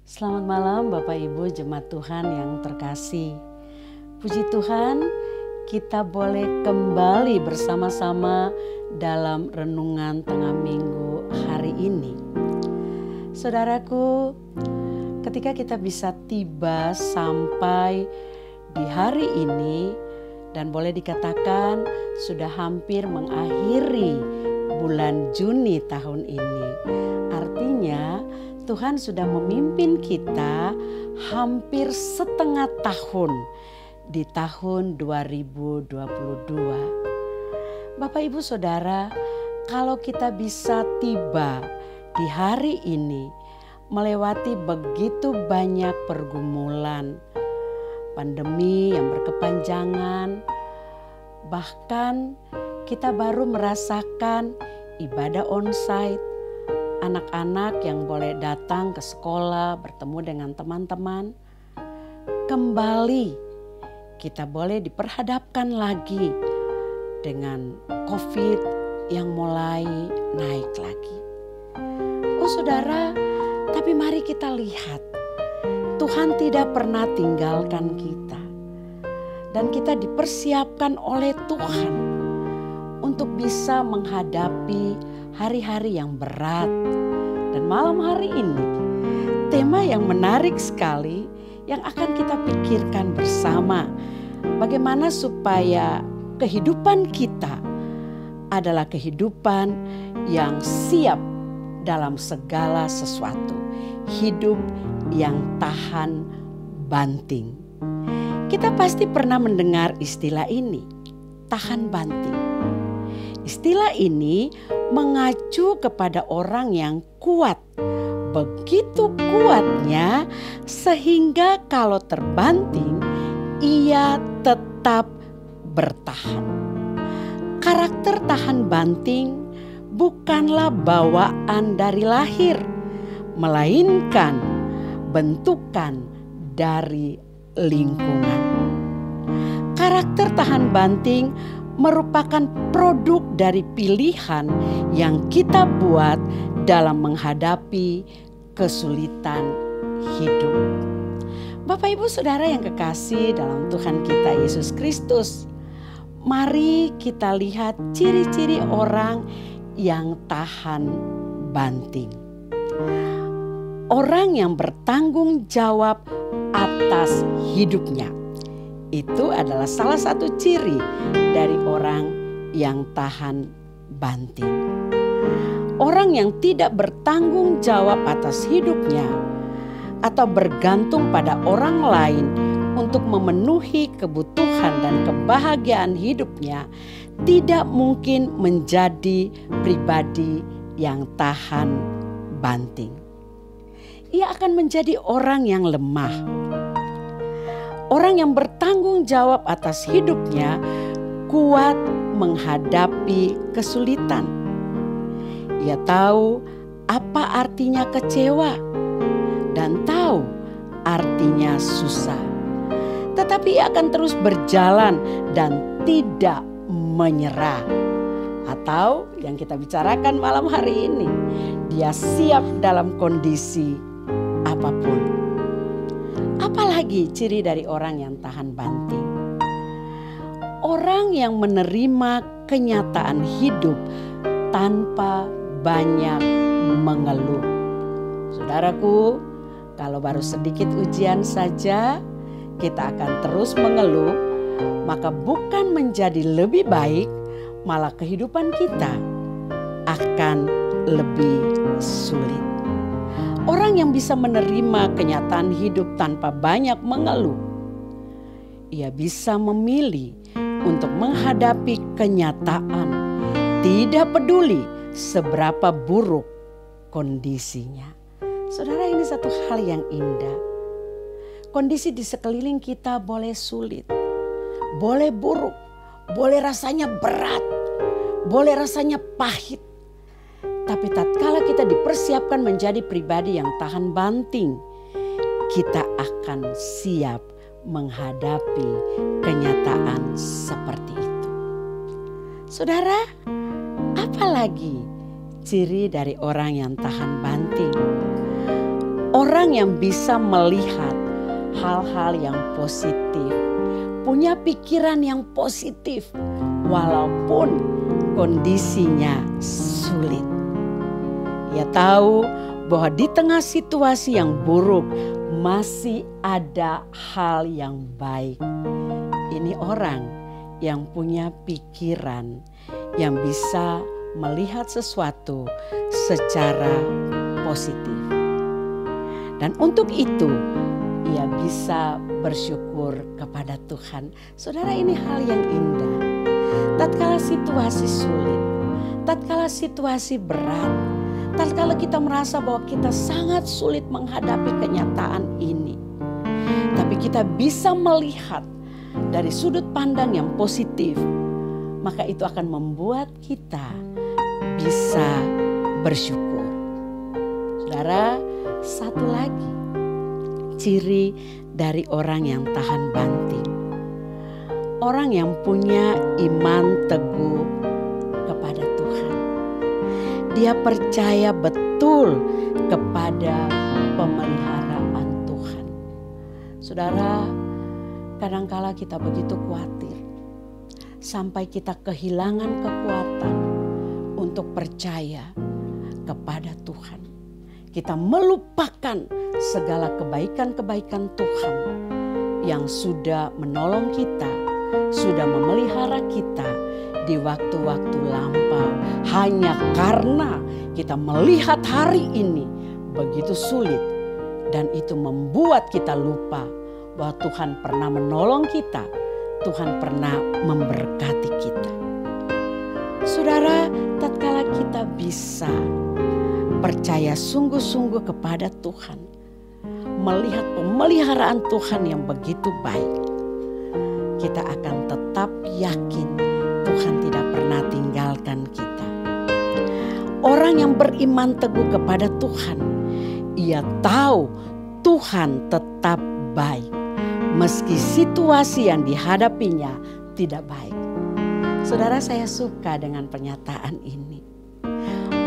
Selamat malam Bapak Ibu jemaat Tuhan yang terkasih. Puji Tuhan, kita boleh kembali bersama-sama dalam renungan tengah minggu hari ini. Saudaraku, ketika kita bisa tiba sampai di hari ini dan boleh dikatakan sudah hampir mengakhiri bulan Juni tahun ini. Artinya Tuhan sudah memimpin kita hampir setengah tahun di tahun 2022. Bapak Ibu Saudara, kalau kita bisa tiba di hari ini melewati begitu banyak pergumulan, pandemi yang berkepanjangan, bahkan kita baru merasakan ibadah onsite, anak-anak yang boleh datang ke sekolah bertemu dengan teman-teman. Kembali kita boleh diperhadapkan lagi dengan COVID yang mulai naik lagi. Oh saudara, tapi mari kita lihat, Tuhan tidak pernah tinggalkan kita. Dan kita dipersiapkan oleh Tuhan untuk bisa menghadapi hari-hari yang berat. Dan malam hari ini tema yang menarik sekali yang akan kita pikirkan bersama. Bagaimana supaya kehidupan kita adalah kehidupan yang siap dalam segala sesuatu. Hidup yang tahan banting. Kita pasti pernah mendengar istilah ini, tahan banting. Istilah ini mengacu kepada orang yang kuat. Begitu kuatnya sehingga kalau terbanting ia tetap bertahan. Karakter tahan banting bukanlah bawaan dari lahir, melainkan bentukan dari lingkungan. Karakter tahan banting merupakan produk dari pilihan yang kita buat dalam menghadapi kesulitan hidup. Bapak Ibu Saudara yang kekasih dalam Tuhan kita Yesus Kristus, mari kita lihat ciri-ciri orang yang tahan banting. Orang yang bertanggung jawab atas hidupnya. Itu adalah salah satu ciri dari orang yang tahan banting. Orang yang tidak bertanggung jawab atas hidupnya atau bergantung pada orang lain untuk memenuhi kebutuhan dan kebahagiaan hidupnya tidak mungkin menjadi pribadi yang tahan banting. Ia akan menjadi orang yang lemah. Orang yang bertanggung jawab atas hidupnya kuat menghadapi kesulitan. Ia tahu apa artinya kecewa dan tahu artinya susah. Tetapi ia akan terus berjalan dan tidak menyerah. Atau yang kita bicarakan malam hari ini, dia siap dalam kondisi apapun. Apalagi ciri dari orang yang tahan banting. Orang yang menerima kenyataan hidup tanpa banyak mengeluh. Saudaraku, kalau baru sedikit ujian saja kita akan terus mengeluh, maka bukan menjadi lebih baik, malah kehidupan kita akan lebih sulit. Orang yang bisa menerima kenyataan hidup tanpa banyak mengeluh, ia bisa memilih untuk menghadapi kenyataan, tidak peduli seberapa buruk kondisinya. Saudara, ini satu hal yang indah. Kondisi di sekeliling kita boleh sulit, boleh buruk, boleh rasanya berat, boleh rasanya pahit. Tapi tatkala kita dipersiapkan menjadi pribadi yang tahan banting, kita akan siap menghadapi kenyataan seperti itu. Saudara, apalagi ciri dari orang yang tahan banting? Orang yang bisa melihat hal-hal yang positif, punya pikiran yang positif walaupun kondisinya sulit. Ia tahu bahwa di tengah situasi yang buruk masih ada hal yang baik. Ini orang yang punya pikiran yang bisa melihat sesuatu secara positif. Dan untuk itu ia bisa bersyukur kepada Tuhan. Saudara, ini hal yang indah. Tatkala situasi sulit, tatkala situasi berat, tatkala kita merasa bahwa kita sangat sulit menghadapi kenyataan ini, tapi kita bisa melihat dari sudut pandang yang positif, maka itu akan membuat kita bisa bersyukur. Saudara, satu lagi ciri dari orang yang tahan banting. Orang yang punya iman teguh kepada Tuhan. Dia percaya betul kepada pemeliharaan Tuhan. Saudara, kadangkala kita begitu khawatir sampai kita kehilangan kekuatan untuk percaya kepada Tuhan. Kita melupakan segala kebaikan-kebaikan Tuhan yang sudah menolong kita, sudah memelihara kita di waktu-waktu lampau, hanya karena kita melihat hari ini begitu sulit, dan itu membuat kita lupa bahwa Tuhan pernah menolong kita, Tuhan pernah memberkati kita. Saudara, tatkala kita bisa percaya sungguh-sungguh kepada Tuhan, melihat pemeliharaan Tuhan yang begitu baik, kita akan tetap yakin Tuhan tidak pernah tinggalkan kita. Orang yang beriman teguh kepada Tuhan, ia tahu Tuhan tetap baik meski situasi yang dihadapinya tidak baik. Saudara, saya suka dengan pernyataan ini.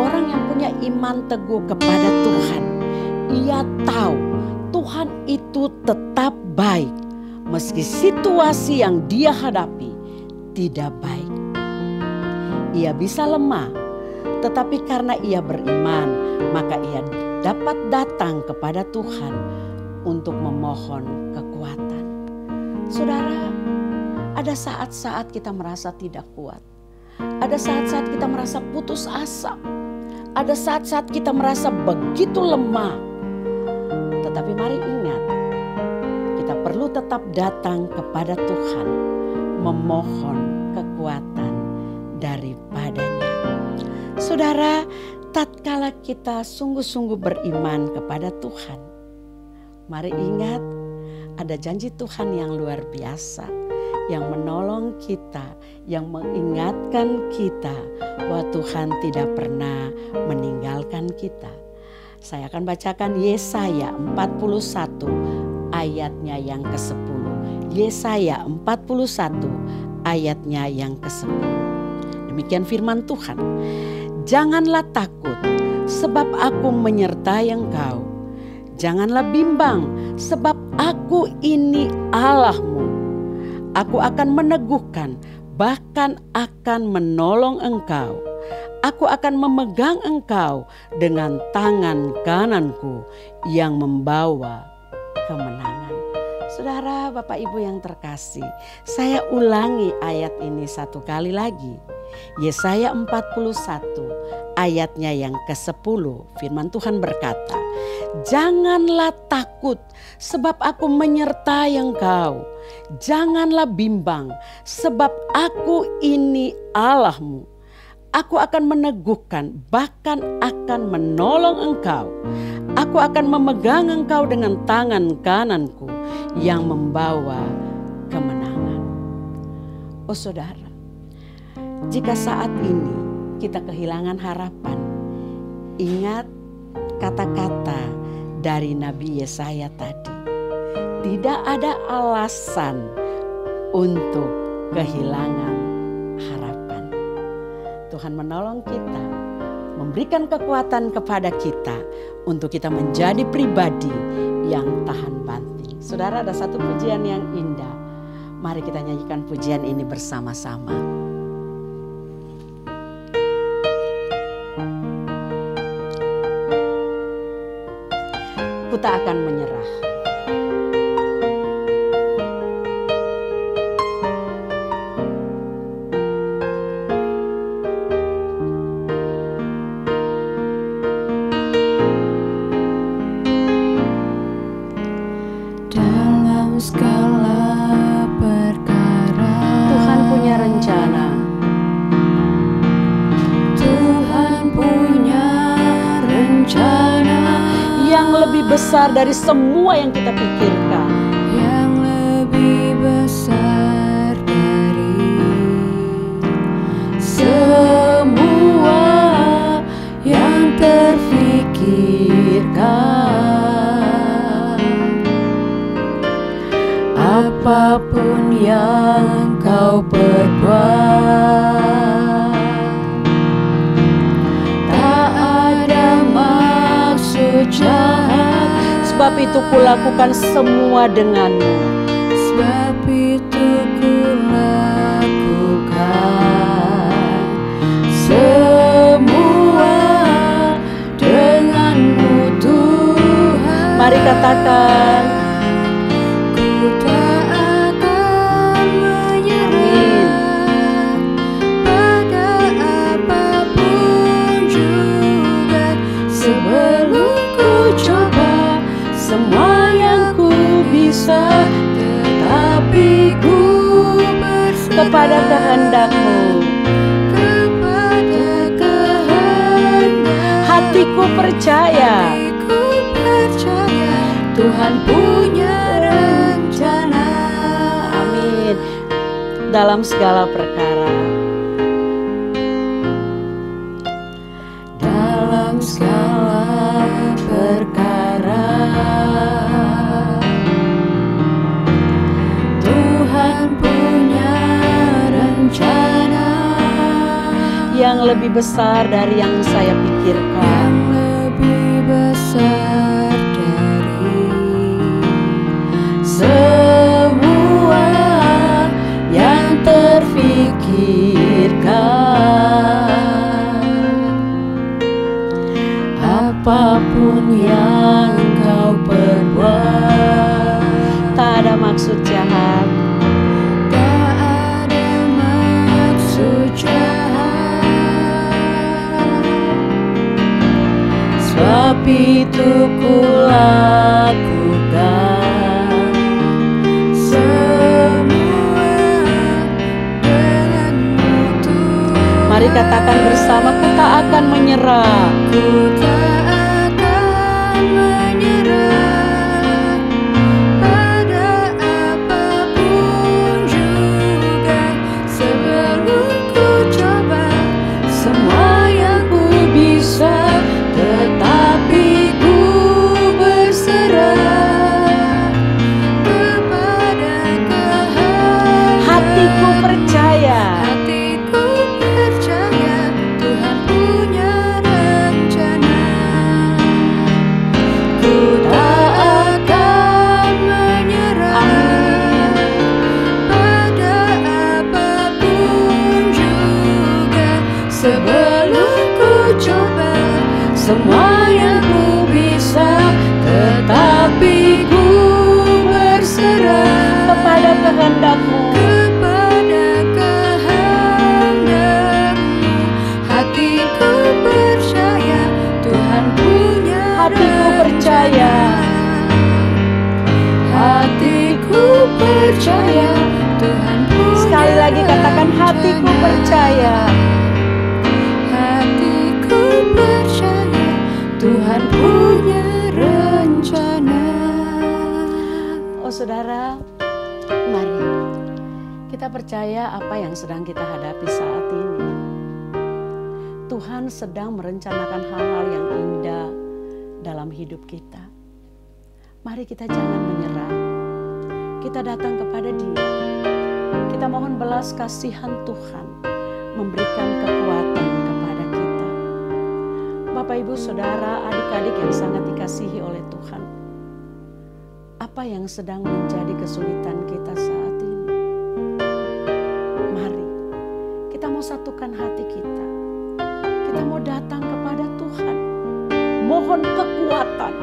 Orang yang punya iman teguh kepada Tuhan, ia tahu Tuhan itu tetap baik meski situasi yang dia hadapi tidak baik. Ia bisa lemah, tetapi karena ia beriman, maka ia dapat datang kepada Tuhan untuk memohon kekuatan. Saudara, ada saat-saat kita merasa tidak kuat. Ada saat-saat kita merasa putus asa. Ada saat-saat kita merasa begitu lemah. Tetapi mari ingat, kita perlu tetap datang kepada Tuhan, memohon kekuatan daripadanya. Saudara, tatkala kita sungguh-sungguh beriman kepada Tuhan, mari ingat ada janji Tuhan yang luar biasa, yang menolong kita, yang mengingatkan kita bahwa Tuhan tidak pernah meninggalkan kita. Saya akan bacakan Yesaya 41 ayatnya yang ke-10. Yesaya 41 ayatnya yang ke-10. Demikian firman Tuhan. Janganlah takut sebab aku menyertai engkau. Janganlah bimbang sebab aku ini Allahmu. Aku akan meneguhkan, bahkan akan menolong engkau. Aku akan memegang engkau dengan tangan kananku yang membawa kemenangan. Saudara, Bapak Ibu yang terkasih, saya ulangi ayat ini satu kali lagi. Yesaya 41 ayatnya yang ke-10, firman Tuhan berkata, janganlah takut sebab aku menyertai engkau. Janganlah bimbang sebab aku ini Allahmu. Aku akan meneguhkan, bahkan akan menolong engkau. Aku akan memegang engkau dengan tangan kananku yang membawa kemenangan. Oh saudara, jika saat ini kita kehilangan harapan, ingat kata-kata dari Nabi Yesaya tadi. Tidak ada alasan untuk kehilangan harapan. Tuhan menolong kita, memberikan kekuatan kepada kita untuk kita menjadi pribadi yang tahan banting. Saudara, ada satu pujian yang indah. Mari kita nyanyikan pujian ini bersama-sama. Ku tak akan menyerah. Dalam segala perkara Tuhan punya rencana. Tuhan punya rencana Yang lebih besar dari semua yang kita pikirkan. yang lebih besar dari semua yang terfikirkan. Apapun yang kau perbuat, tak ada maksud jahat. Sebab itu kulakukan semua denganmu. Sebab itu kulakukan semua denganmu Tuhan. Mari katakan, Ku tak akan menyerah pada apapun juga, sebelum ku coba semua yang ku bisa, tetapi ku berserah kepada kehendakmu. kepada kehendak. Hatiku percaya. Hatiku percaya Tuhan punya rencana. Amin. Dalam segala perkara. Dalam segala perkara Tuhan punya rencana Yang lebih besar dari yang saya pikirkan. yang lebih besar dari semua yang terfikirkan. Apapun yang kau perbuat, Tak ada maksud jahat. tak ada maksud jahat. Sebab itu kulakukan semua denganmu Tuhan. Mari katakan bersama, ku tak akan menyerah. Ku tak akan menyerah pada apapun juga, sebelum ku coba semua yang ku bisa, tetapi ku berserah kepada kehendak. Hatiku percaya. Hatiku percaya Tuhan punya rencana. Ku tak akan menyerah pada apapun juga, sebelum ku coba semua yang ku bisa, tetapi ku berserah Kepada kehendakmu. kepada kehendakmu. Hatiku percaya Tuhan punya Hatiku percaya. Hatiku percaya Tuhan punya Sekali lagi katakan, hatiku rencana. percaya. Hatiku percaya Tuhan punya rencana. Oh saudara, mari kita percaya apa yang sedang kita hadapi saat ini. Tuhan sedang merencanakan hal-hal yang indah dalam hidup kita. Mari kita jangan menyerah. Kita datang kepada Dia. Kita mohon belas kasihan Tuhan memberikan kekuatan kepada kita. Bapak, Ibu, Saudara, adik-adik yang sangat dikasihi oleh Tuhan. Apa yang sedang menjadi kesulitan kita saat ini? Mari, kita mau satukan hati kita. Kita mau datang kepada Tuhan. Mohon kekuatan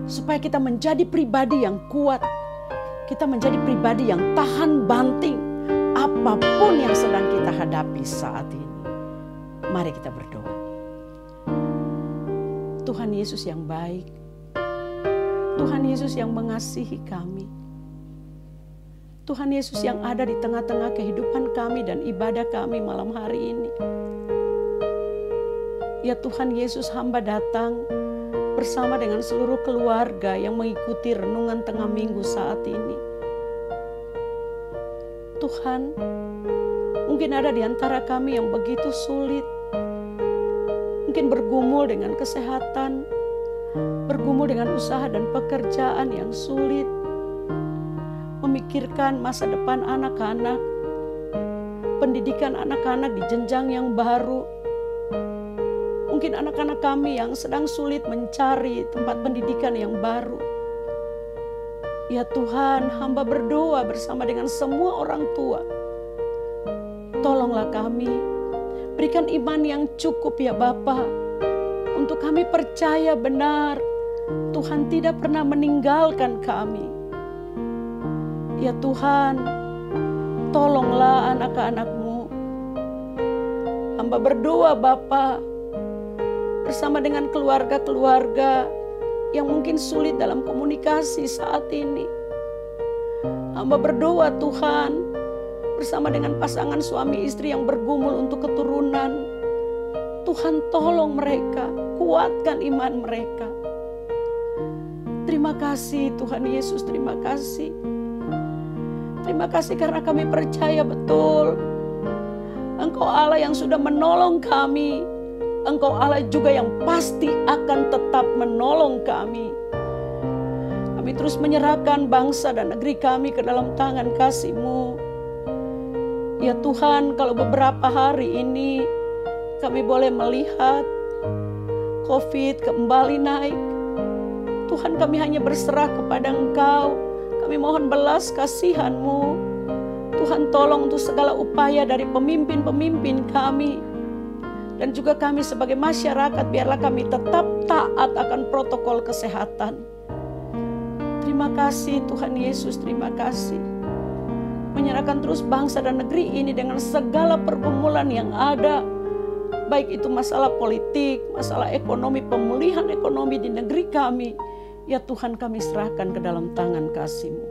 supaya kita menjadi pribadi yang kuat. Kita menjadi pribadi yang tahan banting apapun yang sedang kita hadapi saat ini. Mari kita berdoa. Tuhan Yesus yang baik, Tuhan Yesus yang mengasihi kami, Tuhan Yesus yang ada di tengah-tengah kehidupan kami dan ibadah kami malam hari ini. Ya Tuhan Yesus, hamba datang bersama dengan seluruh keluarga yang mengikuti renungan tengah minggu saat ini. Tuhan, mungkin ada di antara kami yang begitu sulit, mungkin bergumul dengan kesehatan, bergumul dengan usaha dan pekerjaan yang sulit, memikirkan masa depan anak-anak, pendidikan anak-anak di jenjang yang baru. Mungkin anak-anak kami yang sedang sulit mencari tempat pendidikan yang baru. Ya Tuhan, hamba berdoa bersama dengan semua orang tua. Tolonglah kami, berikan iman yang cukup ya Bapa, untuk kami percaya benar Tuhan tidak pernah meninggalkan kami. Ya Tuhan, tolonglah anak-anak-Mu. Hamba berdoa Bapa, bersama dengan keluarga-keluarga yang mungkin sulit dalam komunikasi saat ini. Hamba berdoa Tuhan, bersama dengan pasangan suami istri yang bergumul untuk keturunan. Tuhan tolong mereka, kuatkan iman mereka. Terima kasih Tuhan Yesus, terima kasih. Terima kasih karena kami percaya betul Engkau Allah yang sudah menolong kami. Engkau Allah juga yang pasti akan tetap menolong kami. Kami terus menyerahkan bangsa dan negeri kami ke dalam tangan kasih-Mu. Ya Tuhan, kalau beberapa hari ini kami boleh melihat COVID kembali naik, Tuhan, kami hanya berserah kepada Engkau. Kami mohon belas kasihan-Mu. Tuhan, tolong untuk segala upaya dari pemimpin-pemimpin kami. Dan juga kami sebagai masyarakat, biarlah kami tetap taat akan protokol kesehatan. Terima kasih Tuhan Yesus, terima kasih. Menyerahkan terus bangsa dan negeri ini dengan segala pergumulan yang ada. Baik itu masalah politik, masalah ekonomi, pemulihan ekonomi di negeri kami. Ya Tuhan, kami serahkan ke dalam tangan kasih-Mu.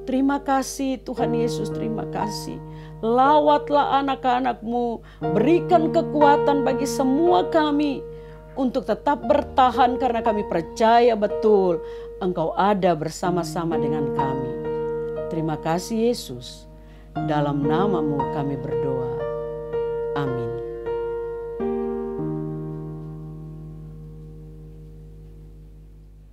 Terima kasih Tuhan Yesus, terima kasih. Lawatlah anak-anak-Mu, berikan kekuatan bagi semua kami untuk tetap bertahan karena kami percaya betul Engkau ada bersama-sama dengan kami. Terima kasih Yesus, dalam nama-Mu kami berdoa. Amin.